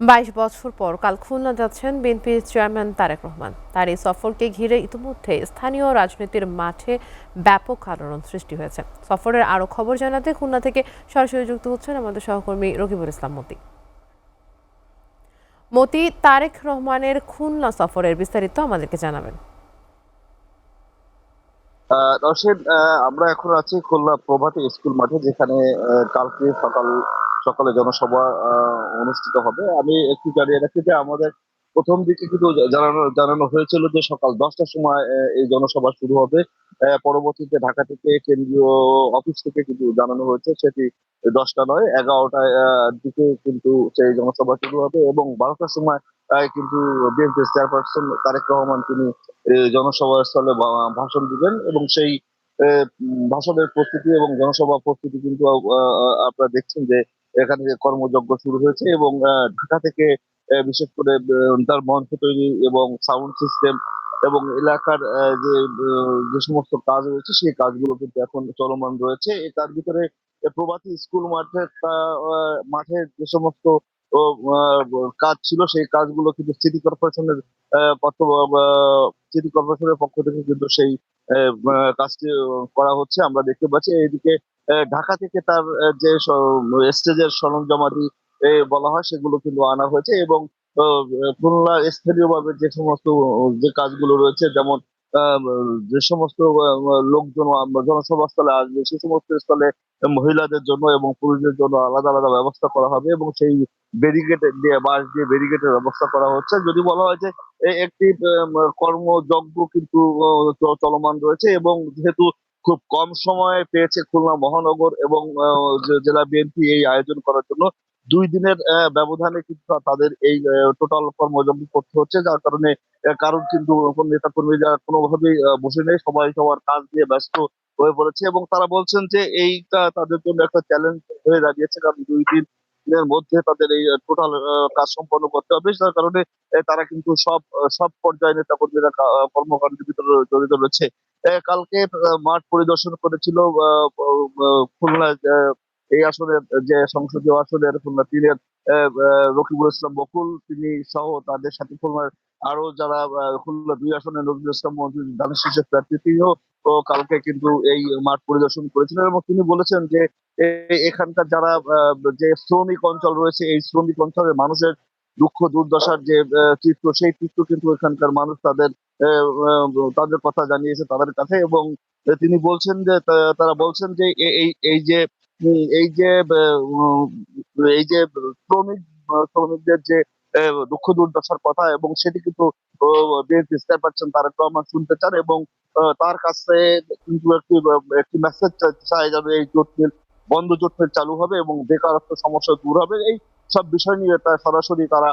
২২ বছর পর কাল খুলনা যাচ্ছেন বিএনপির চেয়ারম্যান তারেক রহমান। তার এই সফরকে ঘিরে ইতিমধ্যে স্থানীয় রাজনীতির মাঠে ব্যাপক আলোড়ন সৃষ্টি হয়েছে। সফরের আরো খবর জানাতে খুলনা থেকে সরাসরি যুক্ত হচ্ছেন আমাদের সহকর্মী রকিবুল ইসলাম মতি। মতি, তারেক রহমানের খুলনা সফরের বিস্তারিত আমাদেরকে জানাবেন। রশিদ, আমরা এখন আছি খুলনা প্রভাতী স্কুল মাঠে, যেখানে কালকে সকালে জনসভা অনুষ্ঠিত হবে। আমি একটু জানিয়ে রাখি যে আমাদের প্রথম দিকে কিন্তু জানানো হয়েছিল যে সকাল 10টার সময় এই জনসভা শুরু হবে। পরবর্তীতে ঢাকা থেকে কেন্দ্রীয় অফিস থেকে কিন্তু জানানো হয়েছে সেটি 10টা নয়, 11টায় দিকে কিন্তু সেই জনসভা শুরু হবে এবং 12টার সময় কিন্তু বিএনপি চেয়ারপারসন তারেক রহমান তিনি জনসভা স্থলে ভাষণ দিবেন এবং সেই ভাষণের প্রস্তুতি এবং জনসভা প্রস্তুতি কিন্তু আপনারা দেখছেন যে এখানে যে কর্মযজ্ঞ শুরু হয়েছে এবং ঢাকা থেকে বিশেষ করে তার মঞ্চ তৈরি এবং সাউন্ড সিস্টেম এবং এলাকার যে সমস্ত কাজ রয়েছে সেই কাজগুলো কিন্তু এখন চলমান রয়েছে। তার ভিতরে প্রভাতী স্কুল মাঠে যে সমস্ত ও, আহ, কাজ ছিল সেই কাজগুলো কিন্তু সিটি কর্পোরেশনের সিটি কর্পোরেশনের পক্ষ থেকে কিন্তু সেই কাজটি করা হচ্ছে আমরা দেখতে পাচ্ছি। এইদিকে ঢাকা থেকে তার যে স্টেজের সরঞ্জামাদি বলা হয় সেগুলো কিন্তু আনা হয়েছে এবং খুলনা স্থানীয় ভাবে যে সমস্ত যে কাজগুলো রয়েছে, যেমন আহ, যে সমস্ত লোকজন জনসভা স্থলে আসবে সে সমস্ত স্থলে মহিলাদের জন্য এবং পুরুষদের জন্য আলাদা আলাদা ব্যবস্থা করা হবে এবং সেই ব্যারিকেড দিয়ে বাঁশ দিয়ে ব্যারিকেডের ব্যবস্থা করা হচ্ছে। যদি বলা হয় যে একটি কর্মযজ্ঞ কিন্তু চলমান রয়েছে এবং যেহেতু খুব কম সময়ে পেয়েছে খুলনা মহানগর এবং জেলা বিএনপি এই আয়োজন করার জন্য, 2 দিনের ব্যবধানে কিন্তু তাদের এই টোটাল কর্মযজ্ঞ করতে হচ্ছে, যার কারণে কারণ কিন্তু নেতা কর্মীরা কোনোভাবেই বসে নেই, সবাই সবার কাজ দিয়ে ব্যস্ত হয়ে পড়েছে এবং তারা বলছেন যে এইটা তাদের জন্য একটা চ্যালেঞ্জ হয়ে দাঁড়িয়েছে, কারণ 2 দিনের মধ্যে তাদের এই টোটাল কাজ সম্পন্ন করতে হবে। যার কারণে তারা কিন্তু সব পর্যায়ে নেতা কর্মীরা কর্মকাণ্ডের ভিতরে জড়িত রয়েছে। কালকে মাঠ পরিদর্শন করেছিল খুলনা এই আসনের যে সংসদীয় আসনের খুলনা 3-এর রকিবুল ইসলাম বকুল, তিনি সহ তাদের সাথে খুলনার আরো যারা খুলনা 2 আসনের নজরুল ইসলাম মঞ্জুর ধানের শীর্ষের প্রার্থী, তিনিও কালকে কিন্তু এই মাঠ পরিদর্শন করেছিলেন এবং তিনি বলেছেন যে এখানকার যারা যে শ্রমিক অঞ্চল রয়েছে এই শ্রমিক অঞ্চলের মানুষের দুঃখ দুর্দশার যে চিত্র, সেই চিত্র কিন্তু এখানকার মানুষ তাদের কথা জানিয়েছে তাদের কাছে এবং তিনি বলছেন যে তারা বলছেন যে এই যে এই যে এই যে শ্রমিকদের যে দুঃখ দুর্দশার কথা এবং সেটি কিন্তু বিএনপি চেয়ারপারসন তারেক রহমান শুনতে চান এবং তার কাছে কিন্তু একটি মেসেজ চায় যেন এই জোট মিল বন্ধ জোট মিল চালু হবে এবং বেকারত্ব সমস্যা দূর হবে। এই সব বিষয় নিয়ে সরাসরি তারা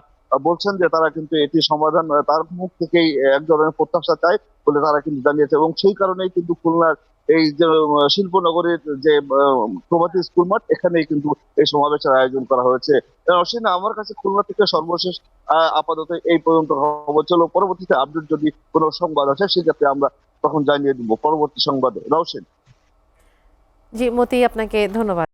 বলছেন যে তারা কিন্তু এটি সমাধান তার মুখ থেকেই এক ধরনের প্রত্যাশা চায় বলে তারা কিন্তু জানিয়েছে এবং সেই কারণেই কিন্তু খুলনার এই যে শিল্পনগরীর যে প্রভাতী স্কুল মাঠ, এখানেই কিন্তু এই সমাবেশের আয়োজন করা হয়েছে। অশ্বিন, আমার কাছে খুলনা থেকে সর্বশেষ আপাতত এই পর্যন্ত খবর ছিল। পরবর্তীতে আপডেট যদি কোনো সংবাদ আছে সেক্ষেত্রে আমরা তখন জানিয়ে দিব পরবর্তী সংবাদে। রওশন। জি মতি, আপনাকে ধন্যবাদ।